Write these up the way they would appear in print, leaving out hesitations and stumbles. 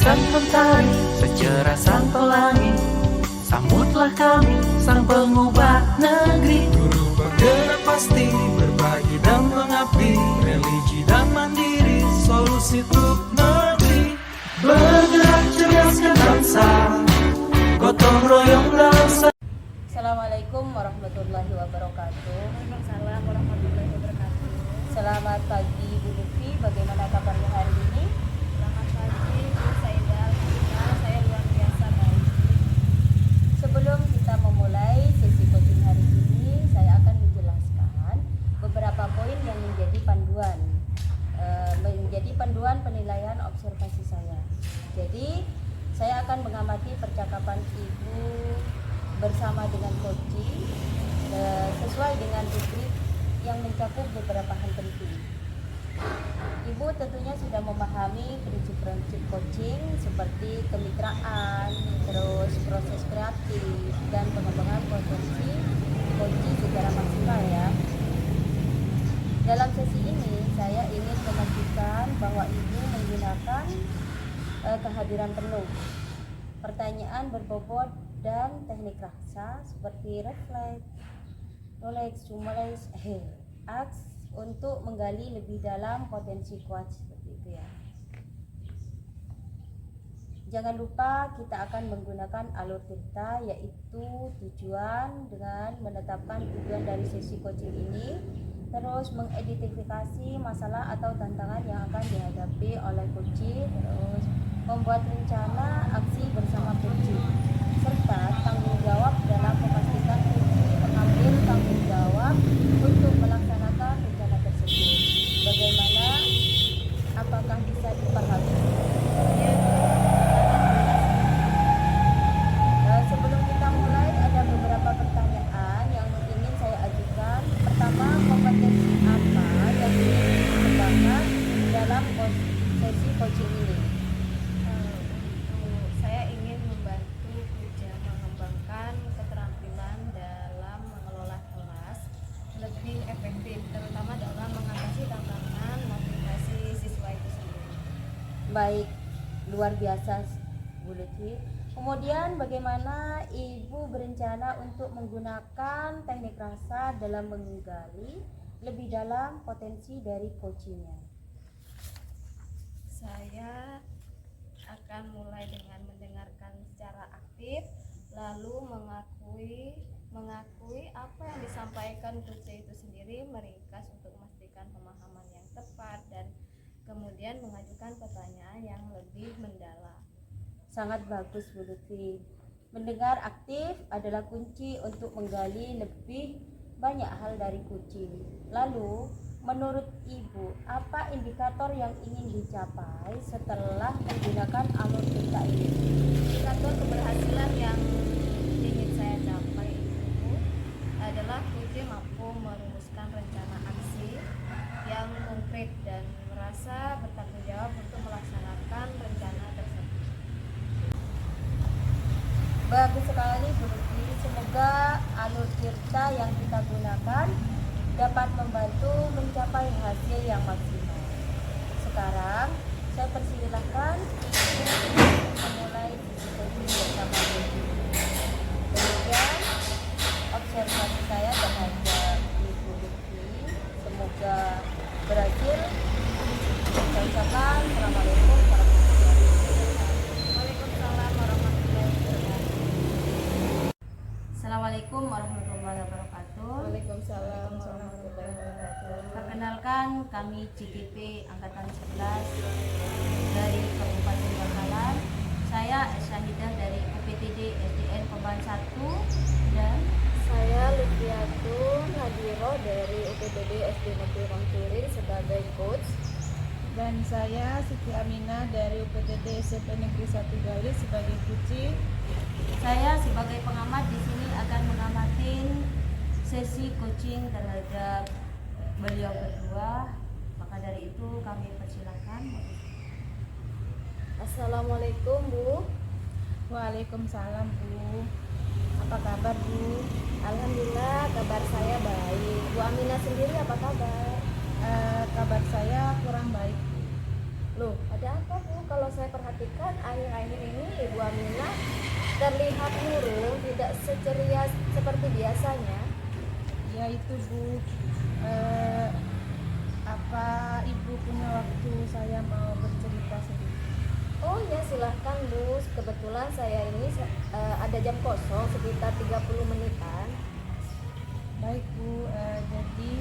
sang mentari, secerah sang pelangi. Sambutlah kami, sang pengubah negeri. Guru penggerak pasti, berbagi dan mengabdi. Religi dan mandiri, solusi untuk negeri. Bergerak cerdaskan bangsa, gotong royong dalam. Assalamualaikum warahmatullahi wabarakatuh. Waalaikumsalam warahmatullahi wabarakatuh. Selamat pagi Bu Lutfi, bagaimana kabarnya hari ini? Selamat pagi Bu Saidah, alhamdulillah saya luar biasa baik. Sebelum kita memulai sesi coaching hari ini, saya akan menjelaskan beberapa poin yang menjadi panduan penilaian observasi saya. Jadi, saya akan mengamati percakapan Ibu bersama dengan coaching sesuai dengan rubrik yang mencakup beberapa hal penting. Ibu tentunya sudah memahami prinsip-prinsip coaching seperti kemitraan, terus proses kreatif dan pengembangan potensi coaching secara maksimal ya. Dalam sesi ini saya ingin memastikan bahwa Ibu menggunakan kehadiran penuh, pertanyaan berbobot dan teknik rasa seperti refleks, knowledge, stimulus, acts untuk menggali lebih dalam potensi kuat seperti itu ya. Jangan lupa kita akan menggunakan alur cerita, yaitu tujuan dengan menetapkan tujuan dari sesi coaching ini, terus mengidentifikasi masalah atau tantangan yang akan dihadapi oleh coaching, terus membuat rencana aksi bersama coaching, serta tanggung jawab dalam memastikan coaching mengambil tanggung jawab untuk melaksanakan rencana tersebut. Bagaimana? Apakah bisa dipahami? Sebelum kita mulai, ada beberapa pertanyaan yang ingin saya ajukan. Pertama, kompetensi apa yang ingin dikembangkan dalam sesi coaching ini? Saya ingin membantu kerja mengembangkan keterampilan dalam mengelola kelas lebih efektif, terutama dalam mengatasi tantangan motivasi siswa itu sendiri. Baik, luar biasa Bu Lutfi. Kemudian bagaimana Ibu berencana untuk menggunakan teknik rasa dalam menggali lebih dalam potensi dari coachingnya? Saya akan mulai dengan mendengarkan secara aktif, lalu mengakui apa yang disampaikan coach itu sendiri, meringkas untuk memastikan pemahaman yang tepat, dan kemudian mengajukan pertanyaan yang lebih mendalam. Sangat bagus Bu Lutfi. Mendengar aktif adalah kunci untuk menggali lebih banyak hal dari coaching. Lalu, menurut Ibu, apa indikator yang ingin dicapai setelah menggunakan alur cerita ini? Indikator keberhasilan yang ingin saya capai itu adalah coaching mampu merumuskan rencana aksi yang konkret dan merasa bertanggung jawab untuk melaksanakan rencana tersebut. Bagus sekali Bu Lutfi. Semoga alur cerita yang kita gunakan dapat membantu mencapai hasil yang maksimal. Sekarang saya persilahkan Ibu memulai diskusi bersama Ibu. Demikian observasi saya terhadap Ibu Lutfi. Semoga berhasil. Saya ucapkan Assalamualaikum warahmatullahi wabarakatuh. Waalaikumsalam warahmatullahi wabarakatuh. Assalamualaikum warahmatullahi wabarakatuh. Waalaikumsalam warahmatullahi wabarakatuh. Perkenalkan, kami CGP Angkatan 11 dari Kabupaten Bangkalan. Saya Syahidah dari UPTD SDN Pemban 1 dan Saya Lutfiatun Hadiro dari UPTD SD Negeri Rongcuring sebagai coach. Dan saya Siti Aminah dari UPTD SMP Negeri 1 Gali sebagai coaching. saya sebagai pengamat di sini akan mengamatin sesi coaching terhadap beliau berdua. Maka dari itu kami persilahkan. Assalamualaikum Bu. Waalaikumsalam Bu. Apa kabar Bu? Alhamdulillah kabar saya baik. Bu Aminah sendiri apa kabar? Kabar saya kurang baik. Loh, ada apa Bu? Kalau saya perhatikan akhir-akhir ini Ibu Aminah terlihat murung, tidak seceria seperti biasanya. Ya itu Bu, apa Ibu punya waktu saya mau bercerita sedikit? Oh ya, silahkan Bu. Kebetulan saya ini ada jam kosong sekitar 30 menitan. Baik Bu, jadi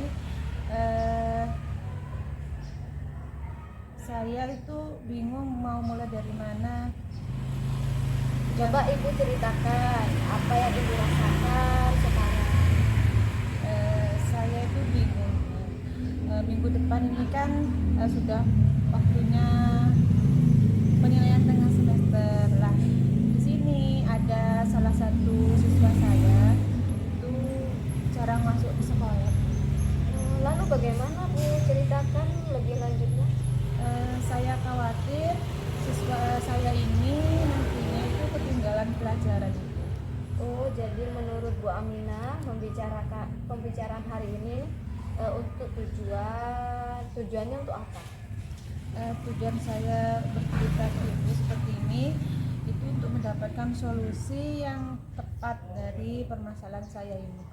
saya itu bingung mau mulai dari mana. Coba Ibu ceritakan apa yang Ibu rasakan sekarang. Saya itu bingung. Minggu depan ini kan sudah waktunya penilaian tengah semester lah. Di sini ada salah satu siswa saya itu jarang masuk ke sekolah. Lalu bagaimana Bu? Ceritakan lebih lanjutnya. Saya khawatir siswa saya ini nantinya itu ketinggalan pelajaran itu. Oh, jadi menurut Bu Aminah pembicaraan hari ini untuk tujuannya untuk apa? Tujuan saya bercerita ke Ibu seperti ini itu untuk mendapatkan solusi yang tepat dari permasalahan saya ini.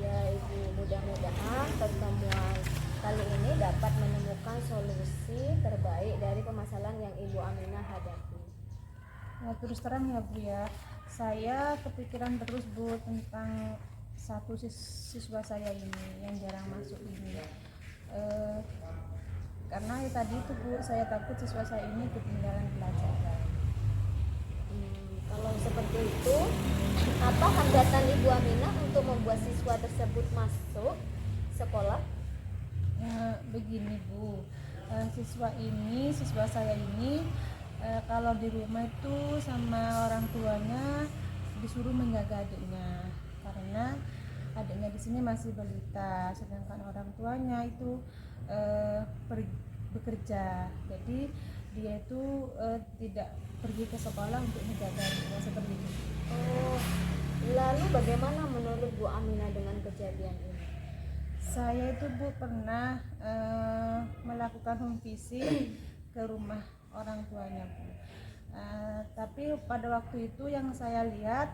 Ya Ibu, mudah-mudahan pertemuan kali ini dapat menemukan solusi terbaik dari permasalahan yang Ibu Aminah hadapi. Terus terang ya Bu ya, saya kepikiran terus Bu tentang satu siswa saya ini yang jarang masuk ini. Karena ya tadi itu Bu, saya takut siswa saya ini ketinggalan pelajaran. Kalau seperti itu, apa hambatan Ibu Aminah untuk membuat siswa tersebut masuk sekolah? Begini Bu, siswa saya ini kalau di rumah itu sama orang tuanya disuruh menjaga adiknya karena adiknya di sini masih balita, sedangkan orang tuanya itu bekerja, jadi dia itu tidak pergi ke sekolah untuk menjaga adiknya seperti itu. Oh, lalu bagaimana menurut Bu Aminah dengan kejadian ini? Saya itu Bu pernah melakukan home visit ke rumah orang tuanya Bu. Tapi pada waktu itu yang saya lihat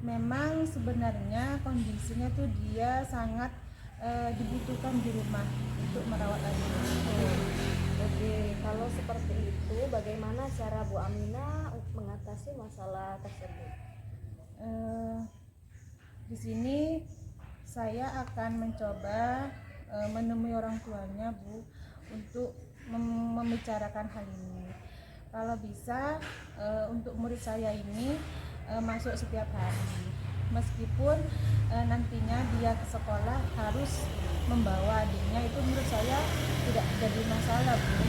memang sebenarnya kondisinya tuh dia sangat dibutuhkan di rumah untuk merawat adiknya. Oke, kalau seperti itu bagaimana cara Bu Aminah mengatasi masalah tersebut? Di sini saya akan mencoba menemui orang tuanya Bu untuk membicarakan hal ini. Kalau bisa untuk murid saya ini masuk setiap hari, meskipun nantinya dia ke sekolah harus membawa adiknya, itu menurut saya tidak jadi masalah Bu.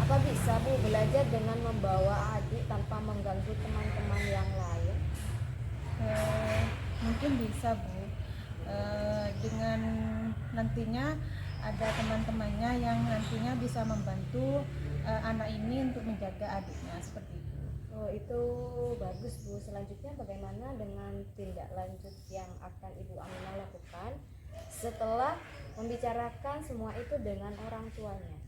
Apa bisa Bu belajar dengan membawa adik tanpa mengganggu teman-teman yang lain? Mungkin bisa Bu, dengan nantinya ada teman-temannya yang nantinya bisa membantu anak ini untuk menjaga adiknya seperti itu. Oh, itu bagus Bu. Selanjutnya bagaimana dengan tindak lanjut yang akan Ibu Aminah lakukan setelah membicarakan semua itu dengan orang tuanya?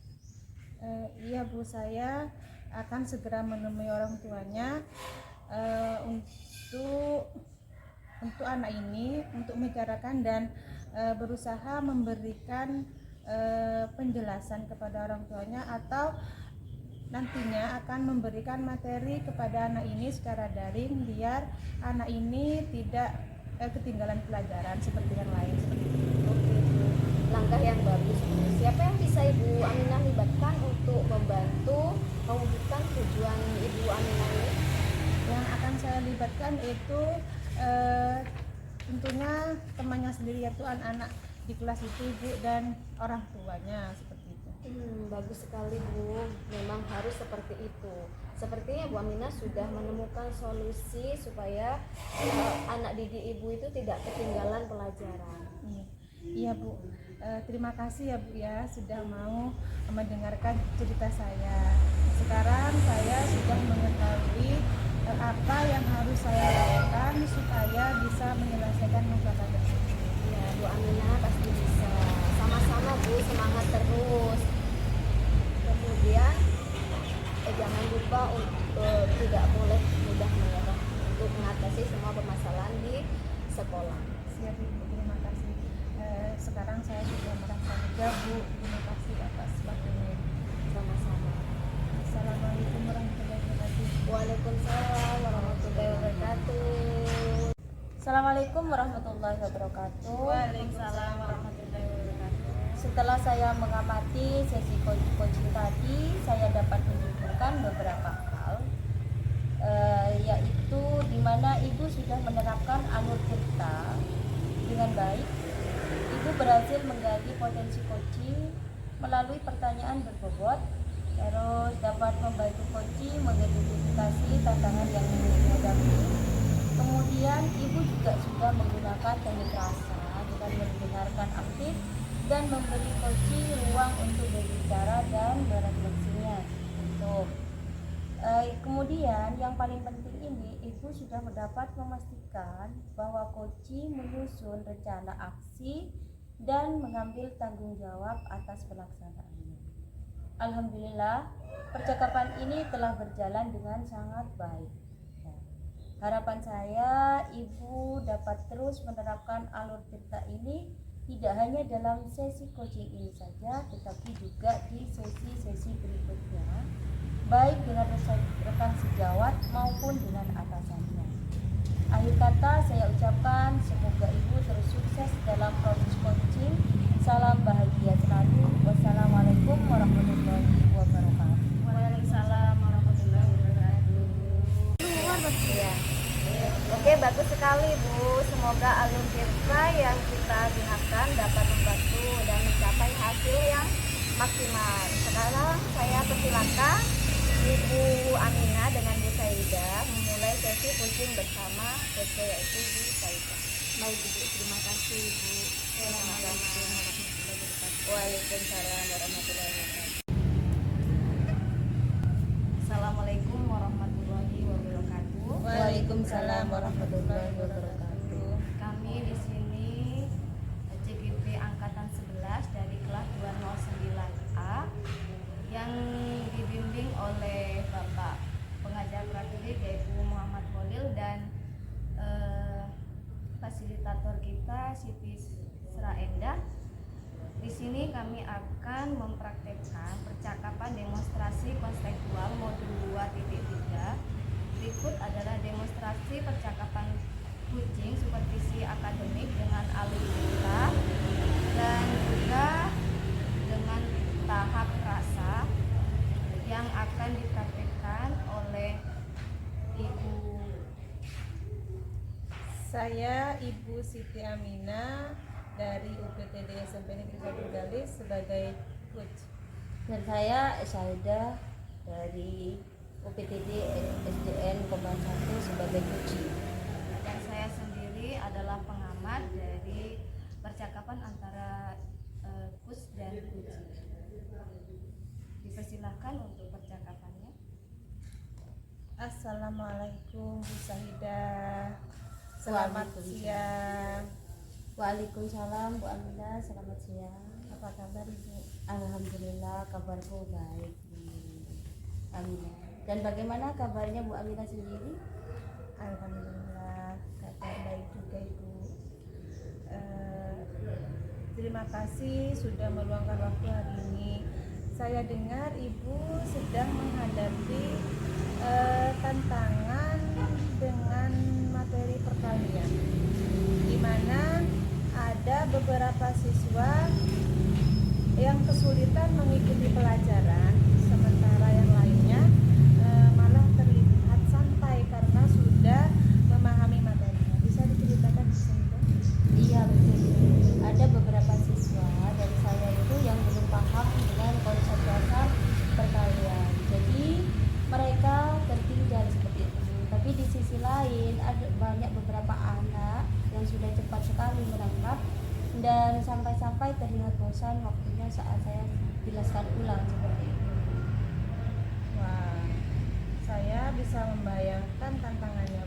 Iya Bu, saya akan segera menemui orang tuanya untuk anak ini, untuk membicarakan dan berusaha memberikan penjelasan kepada orang tuanya, atau nantinya akan memberikan materi kepada anak ini secara daring biar anak ini tidak ketinggalan pelajaran seperti yang lain seperti itu. Oke Bu, langkah yang bagus Bu. Siapa yang bisa Ibu Aminah libatkan untuk membantu mewujudkan tujuan Ibu Aminah ini? Yang akan saya libatkan itu tentunya temannya sendiri, yaitu anak-anak di kelas itu Bu, dan orang tuanya seperti itu. Bagus sekali Bu, memang harus seperti itu. Sepertinya Bu Aminah sudah menemukan solusi supaya anak didik Ibu itu tidak ketinggalan pelajaran. Iya Bu, terima kasih ya Bu ya sudah mau mendengarkan cerita saya. Sekarang saya sudah mengetahui apa yang harus saya lakukan supaya bisa menyelesaikan masalah tersebut. Ya Bu Aminah pasti bisa. Sama-sama Bu, semangat terus. tidak boleh mudah menyerah untuk mengatasi semua permasalahan di sekolah. Siap Ibu, terima kasih. Sekarang saya sudah merasa lega Bu. Terima kasih atas waktunya. Sama-sama. Assalamualaikum warahmatullahi wabarakatuh. Waalaikumsalam warahmatullahi wabarakatuh. Assalamualaikum warahmatullahi wabarakatuh. Waalaikumsalam warahmatullahi wabarakatuh. Setelah saya mengamati sesi coaching tadi, saya dapat menyimpulkan beberapa hal, yaitu di mana Ibu sudah menerapkan alur cerita dengan baik. Ibu berhasil menggali potensi coaching melalui pertanyaan berbobot, terus dapat membantu coaching mengidentifikasi tantangan yang dihadapi. Kemudian Ibu juga sudah menggunakan teknik rasa dengan mendengarkan aktif dan memberi coaching ruang untuk berbicara dan berefleksinya. Kemudian yang paling penting ini, Ibu sudah mendapat memastikan bahwa coaching menyusun rencana aksi dan mengambil tanggung jawab atas pelaksanaannya. Alhamdulillah, percakapan ini telah berjalan dengan sangat baik. Harapan saya, Ibu dapat terus menerapkan alur cerita ini tidak hanya dalam sesi coaching ini saja, tetapi juga di sesi-sesi berikutnya, baik dengan rekan sejawat maupun dengan atasannya. Akhir kata saya ucapkan semoga Ibu terus sukses dalam proses coaching. Salam bahagia selalu. Wassalamualaikum warahmatullahi wabarakatuh. Waalaikumsalam warahmatullahi wabarakatuh. Ya. Oke, bagus sekali Bu. Semoga alur cerita yang kita gunakan dapat membantu dan mencapai hasil yang maksimal. Sekarang saya persilakan Ibu Aminah dengan Bu Saidah memulai sesi coaching bersama coach yaitu Bu Saidah. Baik Ibu, terima kasih Ibu. Assalamualaikum warahmatullahi wabarakatuh. Waalaikumsalam warahmatullahi wabarakatuh. Assalamualaikum warahmatullahi wabarakatuh. Waalaikumsalam warahmatullahi wabarakatuh. Kami di sini CGP Angkatan 11 dari kelas 209A yang dibimbing oleh Bapak Pengajar Praktisi yaitu Muhammad Khalil dan fasilitator kita Siti Sraendah. Di sini kami akan mempraktekkan percakapan demonstrasi konstekstual modul 2.3. Berikut adalah demonstrasi percakapan coaching supervisi akademik dengan alur cerita dan juga dengan tahap rasa yang akan dipraktekkan oleh Ibu. Saya Ibu Siti Aminah dari UPTD SMP Negeri 1 Galis sebagai coach. Dan saya Saidah dari UPTD SDN Koman 1 sebagai coaching. Dan saya sendiri adalah pengamat dari percakapan antara coach dan coaching. Dipersilahkan untuk percakapannya. Assalamualaikum Bu Saidah. Selamat siang. Waalaikumsalam Bu Aminah, selamat siang. Apa kabar Ibu? Alhamdulillah kabarku baik Bu Aminah. Dan bagaimana kabarnya Bu Aminah sendiri? Alhamdulillah kabar baik juga Ibu. Terima kasih sudah meluangkan waktu hari ini. Saya dengar Ibu sedang menghadapi tantangan dengan materi perkalian, di mana ada beberapa siswa yang kesulitan mengikuti pelajaran, sementara yang lainnya malah terlihat santai karena sudah memahami materinya. Bisa diceritakan Bu Saidah? Iya betul. Ada beberapa siswa dari saya itu yang belum paham dengan konsep dasar perkalian. Jadi mereka tertinggal seperti itu. Tapi di sisi lain ada banyak beberapa anak yang sudah cepat sekali menangkap dan sampai-sampai terlihat bosan waktunya saat saya jelaskan ulang seperti itu. Wah, saya bisa membayangkan tantangannya.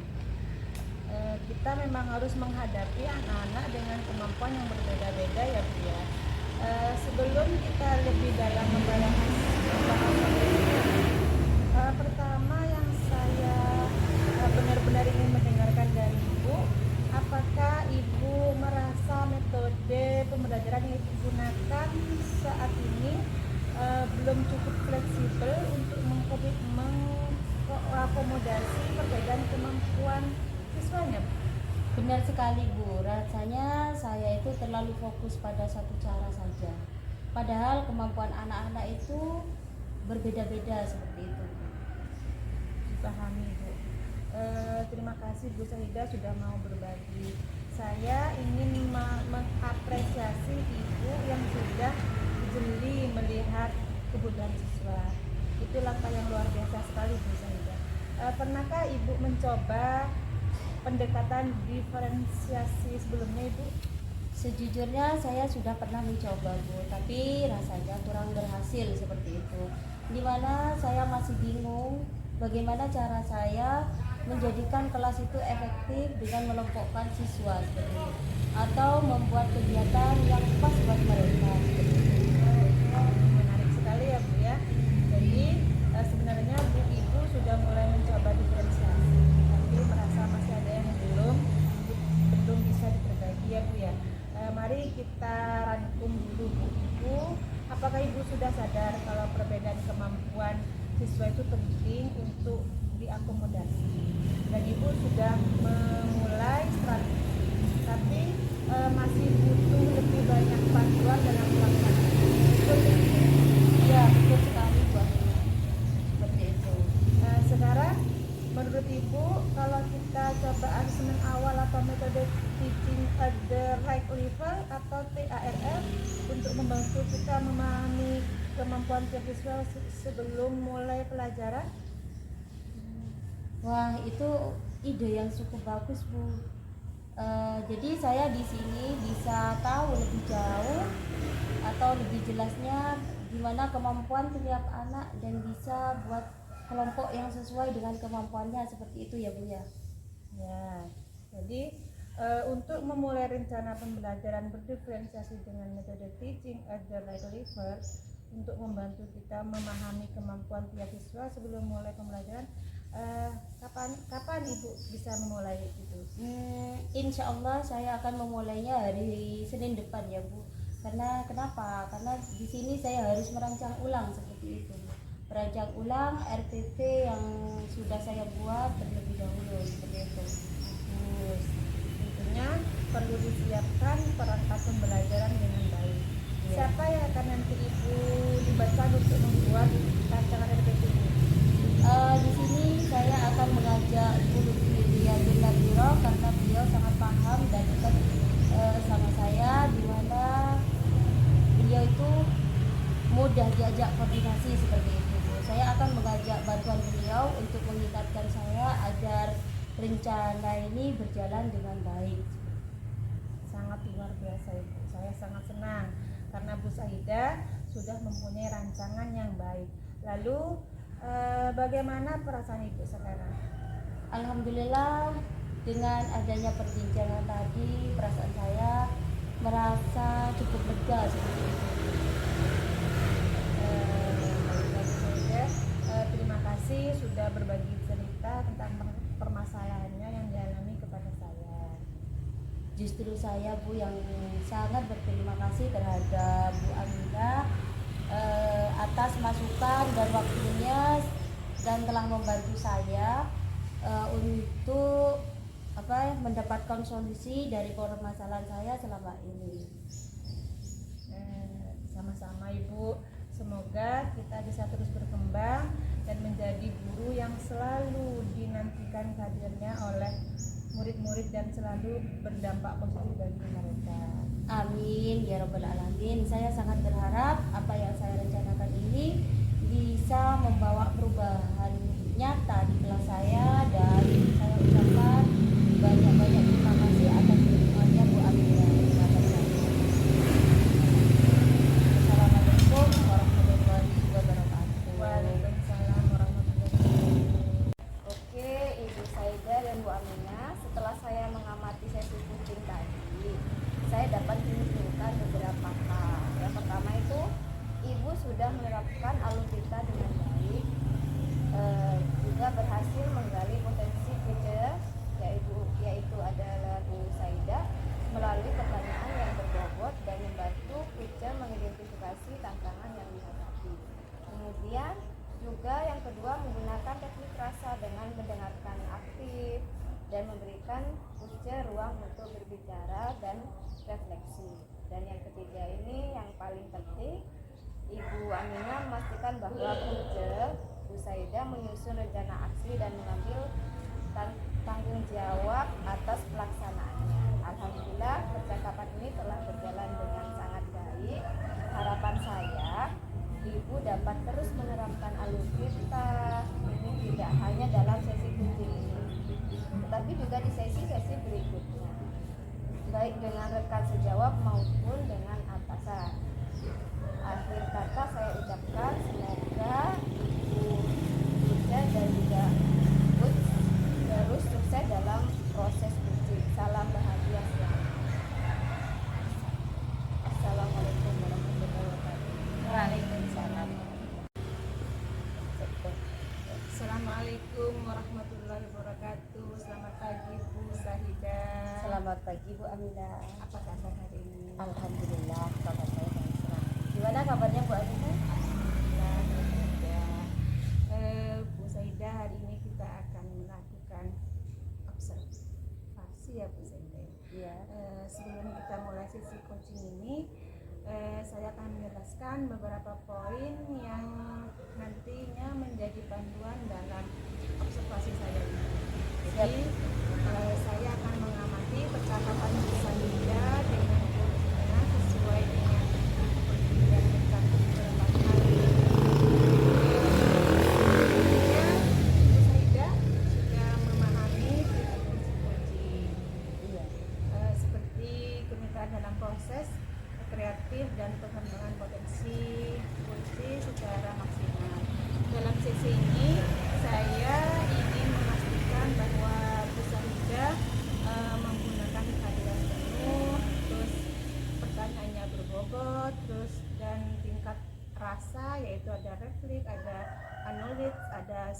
Kita memang harus menghadapi anak-anak dengan kemampuan yang berbeda-beda ya Bu ya. Sebelum kita lebih dalam membahas pertama fleksibel untuk mengakomodasi perbedaan kemampuan siswanya. Benar sekali Bu, rasanya saya itu terlalu fokus pada satu cara saja. Padahal kemampuan anak-anak itu berbeda-beda seperti itu. Dipahami Bu. Terima kasih Bu Sahida sudah mau berbagi. Saya ingin mengapresiasi Ibu yang sudah jeli melihat kebutuhan siswa. Itu langkah yang luar biasa sekali Bu Sahida. Pernahkah Ibu mencoba pendekatan diferensiasi sebelumnya Ibu? Sejujurnya saya sudah pernah mencoba Bu, tapi rasanya kurang berhasil seperti itu. Dimana saya masih bingung bagaimana cara saya menjadikan kelas itu efektif dengan melompokkan siswa seperti itu, atau membuat kegiatan yang pas buat mereka. Menarik sekali ya Bu ya. Jadi sebenarnya Bu Ibu sudah mulai mencoba diferensiasi, tapi merasa masih ada yang belum bisa diperbaiki ya Bu ya. Mari kita rangkum dulu Bu Ibu. Apakah Ibu sudah sadar kalau perbedaan kemampuan siswa itu penting untuk diakomodasi? Dan Ibu sudah memulai strategi, tapi masih butuh lebih banyak bantuan dalam pelaksanaan. Betul ya? Ya, betul sekali Bu Amina. Seperti itu. Sekarang menurut Ibu, kalau kita coba asesmen awal atau metode teaching at the right level atau TARL untuk membantu kita memahami kemampuan tiap siswa sebelum mulai pelajaran? Wah, itu ide yang cukup bagus Bu. Jadi saya di sini bisa tahu lebih jauh atau lebih jelasnya gimana kemampuan setiap anak dan bisa buat kelompok yang sesuai dengan kemampuannya, seperti itu ya Bu ya. Ya, jadi untuk memulai rencana pembelajaran berdiferensiasi dengan metode teaching at the right level untuk membantu kita memahami kemampuan tiap siswa sebelum mulai pembelajaran, kapan Ibu bisa memulai itu? Insya Allah saya akan memulainya hari Senin depan ya Bu. Karena kenapa? Karena di sini saya harus merancang ulang seperti itu. Merancang ulang RPP yang sudah saya buat terlebih dahulu seperti itu. Terus tentunya perlu disiapkan perangkat pembelajaran dengan baik. Ya. Siapa yang akan nanti Ibu libatkan untuk membuat rancangan RPP ini? Di sini saya akan mengajak Ibu Lutfi Riyadun Nadhiro karena beliau sangat paham dan dekat sama saya, di mana beliau itu mudah diajak koordinasi seperti itu Bu. Saya akan mengajak bantuan beliau untuk mengingatkan saya agar rencana ini berjalan dengan baik. Sangat luar biasa Ibu. Saya sangat senang karena Bu Sahida sudah mempunyai rancangan yang baik. Lalu bagaimana perasaan Ibu sekarang? Alhamdulillah, dengan adanya perbincangan tadi, perasaan saya merasa cukup lega seperti itu. Terima kasih sudah berbagi cerita tentang permasalahannya yang dialami kepada saya. Justru saya Bu yang sangat berterima kasih terhadap Bu Amina atas masukan dan waktunya dan telah membantu saya untuk mendapatkan solusi dari permasalahan saya selama ini. Sama-sama Ibu, semoga kita bisa terus berkembang dan menjadi guru yang selalu dinantikan kehadirannya oleh murid-murid dan selalu berdampak positif bagi mereka. Amin ya rabbal alamin. Saya sangat berharap apa yang saya rencanakan ini bisa membawa perubahan nyata di kelas saya, dan saya ucapkan banyak-banyak terima kasih atas dukungannya Bu Amina. Assalamualaikum warahmatullahi wabarakatuh. Waalaikumsalam warahmatullahi wabarakatuh. Oke, Ibu Saida dan Bu Amina, setelah saya mengamati sesi coaching tadi, saya dapat menyimpulkan beberapa hal. Yang pertama itu, Ibu sudah menerapkan alur kita dengan baik. dan memberikan Uce ruang untuk berbicara dan refleksi. Dan yang ketiga ini yang paling penting, Ibu Aminah memastikan bahwa Uce, Bu Saida menyusun rencana aksi dan mengambil tanggung jawab atas pelaksanaannya. Alhamdulillah percakapan ini telah berjalan dengan sangat baik. Harapan saya Ibu dapat terus menerapkan alutsista ini tidak hanya dalam sesi kunci ini, tetapi juga di sesi-sesi berikutnya, baik dengan rekan sejawat maupun dengan atasan. Akhir kata saya ucapkan semoga Ibu Uce dan juga Coach terus sukses dalam proses coaching. Salam bahagia selalu. Assalamualaikum warahmatullahi wabarakatuh. Waalaikumsalam. Assalamualaikum warahmatullahi wabarakatuh. Selamat pagi Bu Sahida. Selamat pagi Bu Aminah. Apa kabar hari ini? Alhamdulillah kabar saya baik selalu. Gimana kabarnya Bu Aminah? Alhamdulillah ya. Bu Sahida, hari ini kita akan melakukan observasi ya Bu Sahida. Iya. Sebelum kita mulai sesi coaching ini, saya akan menjelaskan beberapa poin yang nantinya menjadi panduan dalam observasi saya ini. Jadi saya akan mengamati percakapan Bu Sahida dengan coachingnya sesuai dengan yang mencakup beberapa hal. Tentunya Bu Sahida sudah memahami prinsip coaching. Iya. Seperti kemitraan dalam proses kreatif dan pengembangan potensi kunci secara maksimal. Dalam sesi ini saya ingin memastikan bahwa Bu Sahida menggunakan kehadiran penuh, terus pertanyaannya berbobot, terus dan tingkat rasa, yaitu ada refleks, ada acknowledge, ada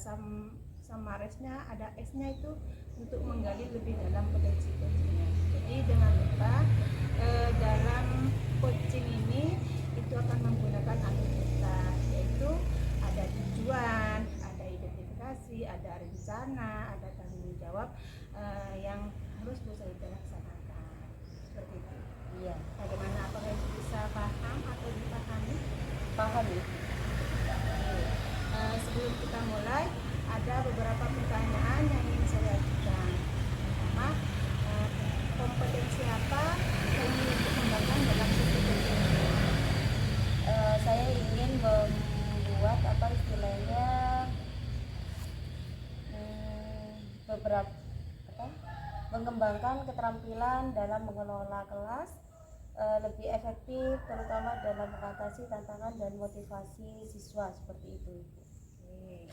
summariznya, ada S-nya itu untuk menggali lebih dalam potensi coachingnya. Jadi jangan lupa dalam coaching ini itu akan menggunakan alutsista, yaitu ada tujuan, ada identifikasi, ada rencana, ada tanggung jawab yang harus Bu Sahida laksanakan. Seperti itu. Iya. Bagaimana, apakah itu bisa paham atau dipahami? Paham ya? Sebelum kita mulai, ada beberapa pertanyaan yang ingin saya ajukan. Pertama, kompetensi apa yang ingin dikembangkan dalam sesi coaching ini? Saya ingin membuat apa istilahnya beberapa mengembangkan keterampilan dalam mengelola kelas lebih efektif, terutama dalam mengatasi tantangan dan motivasi siswa, seperti itu. Oke.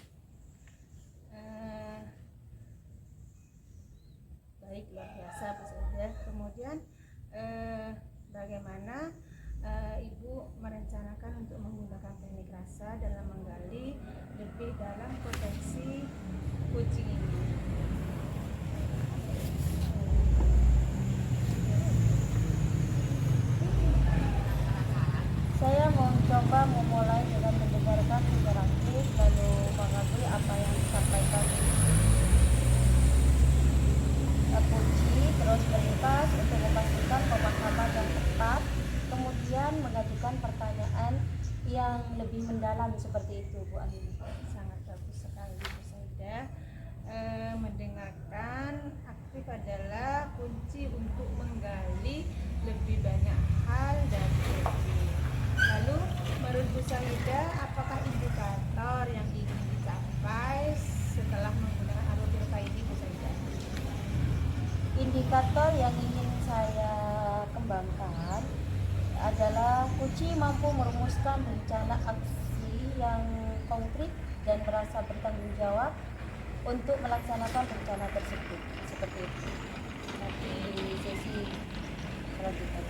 Baik, luar biasa Bu Sahida. Kemudian bagaimana Ibu merencanakan untuk menggunakan teknik rasa dalam menggali lebih dalam potensi coaching ini? Saya mencoba memulai dengan mendengarkan interaktif, lalu mengakui apa yang disampaikan kunci, terus berintas untuk memastikan pemahaman yang tepat, kemudian mengajukan pertanyaan yang lebih mendalam seperti itu Bu Aminah. Sangat bagus sekali Bu Sahida. Mendengarkan aktif adalah kunci untuk menggali lebih banyak hal dari coaching. Lalu menurut Bu Sahida, apakah indikator yang ingin dicapai setelah menggunakan alur cerita ini Bu Sahida? Indikator yang ingin saya kembangkan adalah kunci mampu merumuskan rencana aksi yang konkret dan merasa bertanggung jawab untuk melaksanakan rencana tersebut, seperti itu. Nanti di sesi selanjutnya.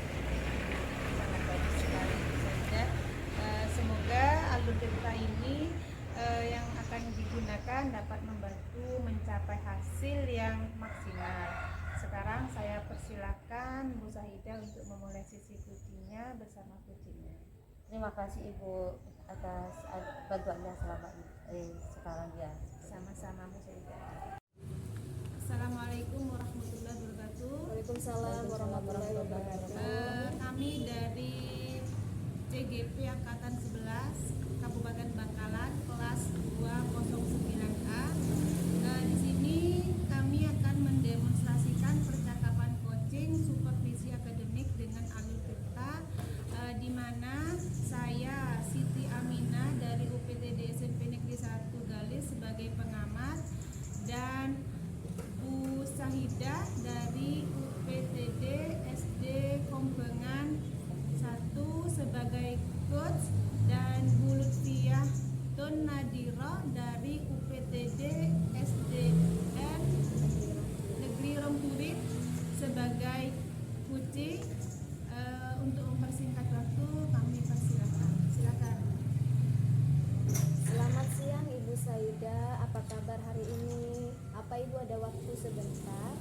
Sangat bagus sekali Bu Sahida. Semoga alur cerita ini yang akan digunakan dapat membantu mencapai hasil yang maksimal. Sekarang saya persilakan Bu Sahida untuk memulai sesi coachingnya bersama coachingnya. Terima kasih Ibu atas bantuannya selama ini. Sekarang ya. Sama-sama Bu Sahida. Assalamualaikum warahmatullahi wabarakatuh. Waalaikumsalam warahmatullahi wabarakatuh. Kami dari CGP Angkatan 11 Kabupaten Bangkalan kelas 209A. Di sini kami akan mendemonstrasikan percakapan coaching supervisi akademik dengan alur kita, di mana saya Siti Aminah dari UPTD SMP Negeri 1 Galis sebagai pengamat dan Bu Sahidah dari UPTD SD Kombengan 1 sebagai coach dan Bu Lutfiah Tun Nadira dari UPTD SDN Negeri Rompurit sebagai coaching. Untuk mempersingkat waktu kami persilakan. Silakan. Selamat siang Ibu Saida, apa kabar hari ini? Apa Ibu ada waktu sebentar?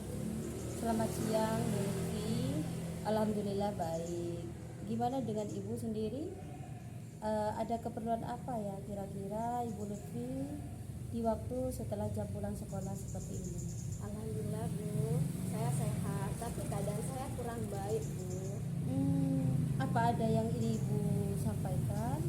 Selamat siang, Bu Lutfi. Alhamdulillah baik. Gimana dengan Ibu sendiri? Ada keperluan apa ya kira-kira Ibu Lutfi di waktu setelah jam pulang sekolah seperti ini? Alhamdulillah Bu, saya sehat, tapi keadaan saya kurang baik Bu. Apa ada yang ingin Ibu sampaikan?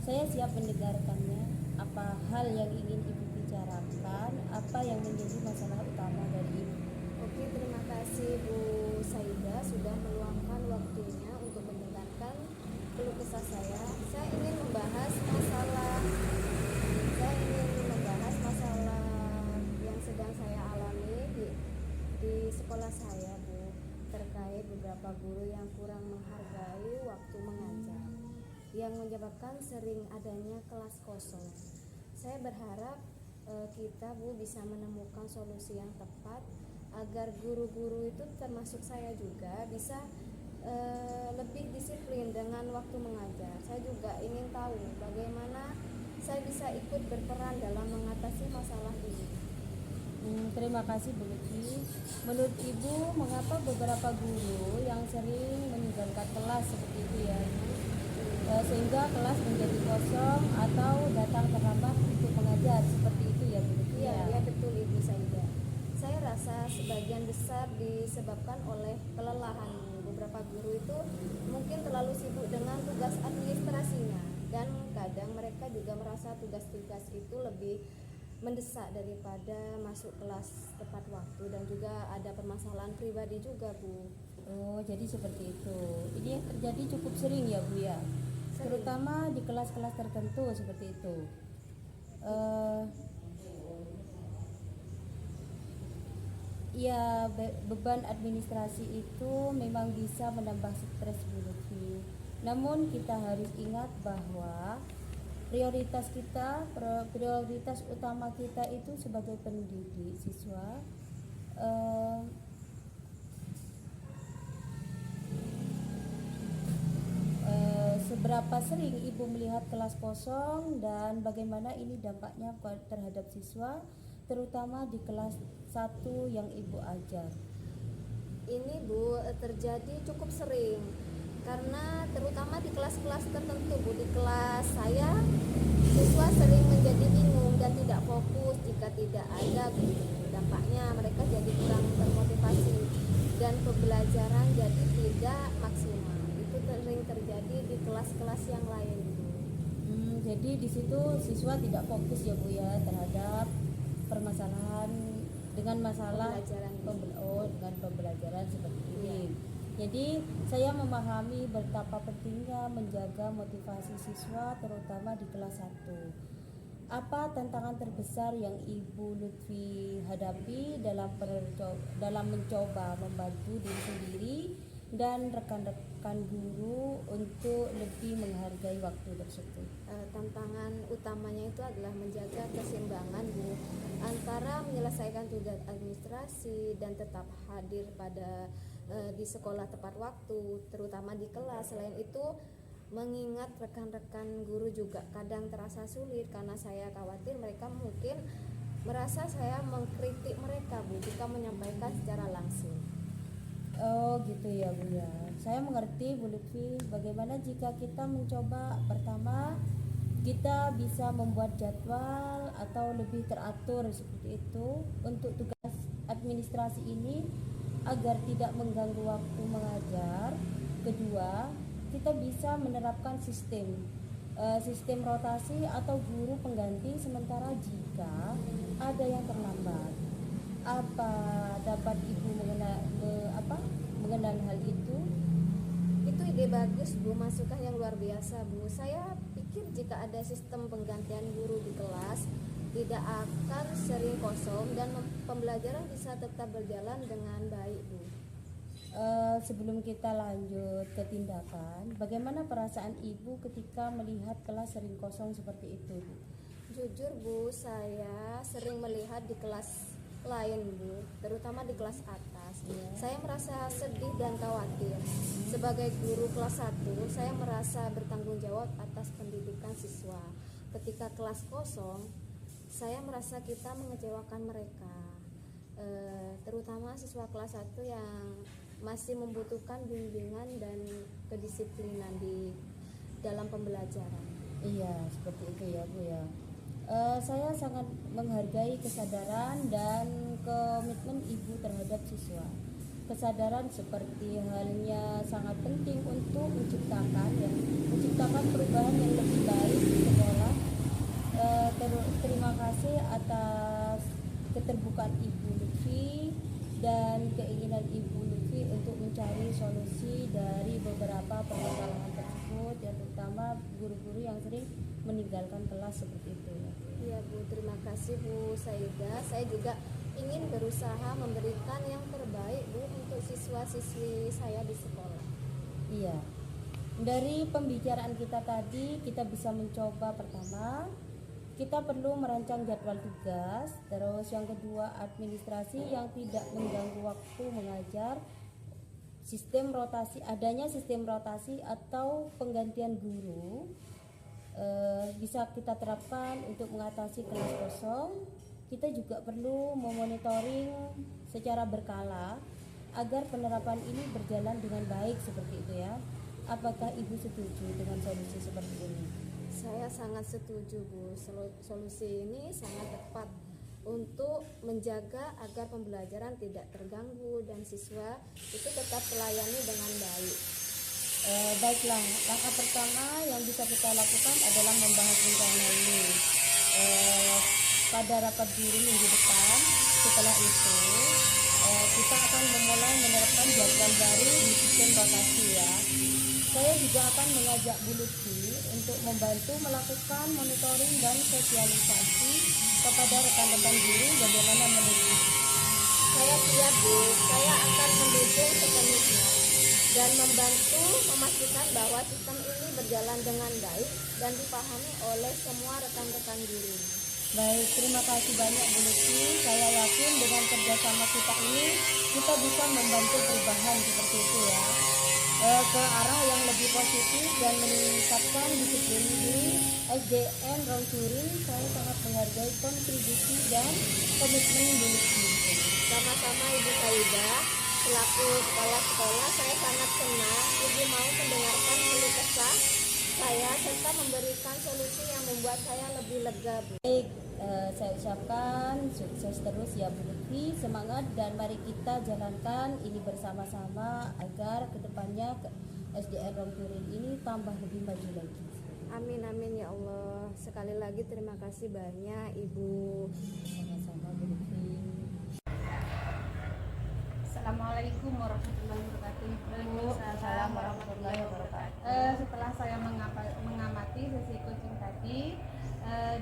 Saya siap mendengarkannya. Apa hal yang ingin Ibu bicarakan? Apa yang menjadi masalah utama dari Ibu? Oke, terima kasih Bu Saida sudah meluangkan waktunya untuk mendengarkan keluh kesah saya. Saya ingin membahas masalah yang sedang saya alami di sekolah saya Bu, terkait beberapa guru yang kurang menghargai waktu mengajar yang menyebabkan sering adanya kelas kosong. Saya berharap kita Bu bisa menemukan solusi yang tepat agar guru-guru itu termasuk saya juga bisa lebih disiplin dengan waktu mengajar. Saya juga ingin tahu bagaimana saya bisa ikut berperan dalam mengatasi masalah ini. Terima kasih Bu Lutfi. Menurut Ibu, mengapa beberapa guru yang sering meninggalkan kelas seperti itu ya Ibu? Sehingga kelas menjadi kosong atau datang terlambat untuk mengajar seperti itu ya Bu Lutfi? Iya betul Ibu Saida. Saya rasa sebagian besar disebabkan oleh kelelahan. Beberapa guru itu mungkin terlalu sibuk dengan tugas administrasinya dan kadang mereka juga merasa tugas-tugas itu lebih mendesak daripada masuk kelas tepat waktu, dan juga ada permasalahan pribadi juga Bu. Oh, jadi seperti itu. Ini yang terjadi cukup sering ya Bu ya? Sering. Terutama di kelas-kelas tertentu seperti itu. Ya, beban administrasi itu memang bisa menambah stres Bu Lutfi. Namun kita harus ingat bahwa prioritas utama kita itu sebagai pendidik siswa, seberapa sering Ibu melihat kelas kosong dan bagaimana ini dampaknya terhadap siswa, terutama di kelas 1 yang Ibu ajar? Ini Bu terjadi cukup sering karena terutama di kelas-kelas tertentu Bu. Di kelas saya siswa sering menjadi bingung dan tidak fokus jika tidak ada guru. Dampaknya mereka jadi kurang termotivasi dan pembelajaran jadi tidak maksimal. Itu sering terjadi di kelas-kelas yang lain Bu. Jadi di situ siswa tidak fokus ya Bu ya terhadap permasalahan dengan masalah dengan pembelajaran seperti ini. Jadi saya memahami betapa pentingnya menjaga motivasi siswa terutama di kelas 1. Apa tantangan terbesar yang Ibu Lutfi hadapi dalam mencoba membantu diri sendiri dan rekan-rekan guru untuk lebih menghargai waktu tersebut? Tantangan utamanya itu adalah menjaga keseimbangan Bu, antara menyelesaikan tugas administrasi dan tetap hadir di sekolah tepat waktu, terutama di kelas. Selain itu, mengingat rekan-rekan guru juga kadang terasa sulit karena saya khawatir mereka mungkin merasa saya mengkritik mereka Bu jika menyampaikan secara langsung. Oh gitu ya Bu ya. Saya mengerti Bu Lutfi. Bagaimana jika kita mencoba pertama kita bisa membuat jadwal atau lebih teratur seperti itu untuk tugas administrasi ini agar tidak mengganggu waktu mengajar. Kedua, kita bisa menerapkan sistem rotasi atau guru pengganti sementara jika ada yang terlambat. Apa dapat Ibu mengenal hal itu? Itu ide bagus Bu, masukan yang luar biasa Bu. Saya pikir jika ada sistem penggantian guru di kelas tidak akan sering kosong dan pembelajaran bisa tetap berjalan dengan baik Bu. Sebelum kita lanjut ke tindakan, bagaimana perasaan Ibu ketika melihat kelas sering kosong seperti itu, Bu? Jujur Bu, saya sering melihat di kelas lain Bu, terutama di kelas atas. Saya merasa sedih dan khawatir. Sebagai guru kelas 1, saya merasa bertanggung jawab atas pendidikan siswa. Ketika kelas kosong, saya merasa kita mengecewakan mereka, terutama siswa kelas 1 yang masih membutuhkan bimbingan dan kedisiplinan di dalam pembelajaran. Iya, seperti itu ya Bu ya. Saya sangat menghargai kesadaran dan komitmen Ibu terhadap siswa. Kesadaran seperti halnya sangat penting untuk menciptakan perubahan yang lebih baik di sekolah. Terima kasih atas keterbukaan Ibu Lutfi dan keinginan Ibu Lutfi untuk mencari solusi dari beberapa permasalahan tersebut, yang terutama guru-guru yang sering meninggalkan kelas seperti itu. Iya Bu, terima kasih Bu Saida. Saya juga ingin berusaha memberikan yang terbaik Bu untuk siswa-siswi saya di sekolah. Iya. Dari pembicaraan kita tadi, kita bisa mencoba pertama, kita perlu merancang jadwal tugas. Terus yang kedua, administrasi yang tidak mengganggu waktu mengajar. Adanya sistem rotasi atau penggantian guru bisa kita terapkan untuk mengatasi kelas kosong. Kita juga perlu memonitoring secara berkala agar penerapan ini berjalan dengan baik seperti itu ya. Apakah Ibu setuju dengan solusi seperti ini? Saya sangat setuju Bu, solusi ini sangat tepat untuk menjaga agar pembelajaran tidak terganggu dan siswa itu tetap terlayani dengan baik. Baiklah, langkah pertama yang bisa kita lakukan adalah membahas rencana ini pada rapat guru minggu depan. Setelah itu kita akan memulai menerapkan jadwal baru di sistem rotasi ya. Saya juga akan mengajak Bu Lutfi untuk membantu melakukan monitoring dan sosialisasi kepada rekan-rekan guru bagaimana menurut. Saya siap Bu, saya akan mendukung sepenuhnya dan membantu memastikan bahwa sistem ini berjalan dengan baik dan dipahami oleh semua rekan-rekan guru. Baik, terima kasih banyak Bu Lutfi. Saya yakin dengan kerjasama kita ini kita bisa membantu perubahan seperti itu ya, ke arah yang lebih positif dan meningkatkan disiplin di SDN Rongturin. Saya sangat menghargai kontribusi dan komitmen Bu Lutfi. Sama-sama Ibu Saida. Selaku kepala sekolah, saya sangat senang Ibu mau mendengarkan keluh kesah saya serta memberikan solusi yang membuat saya lebih lega Bu. Baik, saya ucapkan sukses terus ya Bu Lutfi, semangat dan mari kita jalankan ini bersama-sama agar kedepannya SDN Rongturin ini tambah lebih maju lagi. Amin amin ya Allah. Sekali lagi terima kasih banyak Ibu. Sama-sama Bu Lutfi. Assalamualaikum warahmatullahi wabarakatuh. Waalaikumsalam warahmatullahi wabarakatuh. Setelah saya mengamati sesi coaching tadi,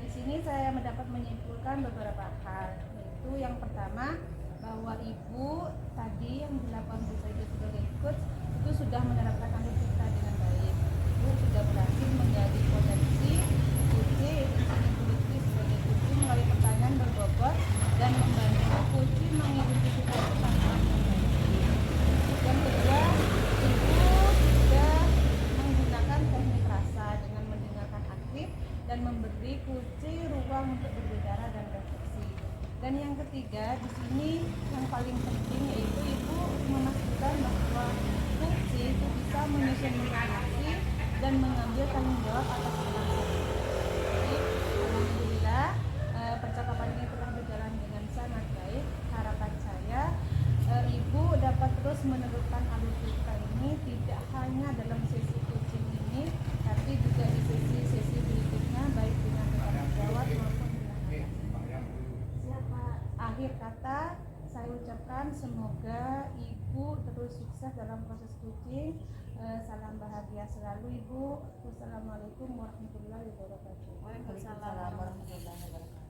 di sini saya mendapat menyimpulkan beberapa hal. Yaitu yang pertama, bahwa Ibu tadi yang dilakukan Bu Saida sebagai coach itu sudah menerapkan alutsista dengan baik. Ibu sudah berhasil menjadi potensi coach, yaitu Ibu Lutfi sebagai coach melalui pertanyaan berbobot dan membantu coach mengidentifikasi tantangan yang baik. Yang kedua, Ibu sudah menggunakan teknik rasa dengan mendengarkan aktif dan memberi kunci ruang untuk berbicara dan refleksi. Dan yang ketiga, di sini yang paling penting yaitu Ibu memastikan bahwa kunci itu bisa menyusun informasi dan mengambil tanggung jawab atas informasi. Jadi, alhamdulillah percakapan ini telah berjalan dengan sangat baik. Harapan saya akhir kata saya ucapkan semoga Ibu terus sukses dalam proses kucing. Salam bahagia selalu Ibu. Wassalamualaikum warahmatullahi wabarakatuh. Waalaikumsalam. Waalaikumsalam warahmatullahi wabarakatuh.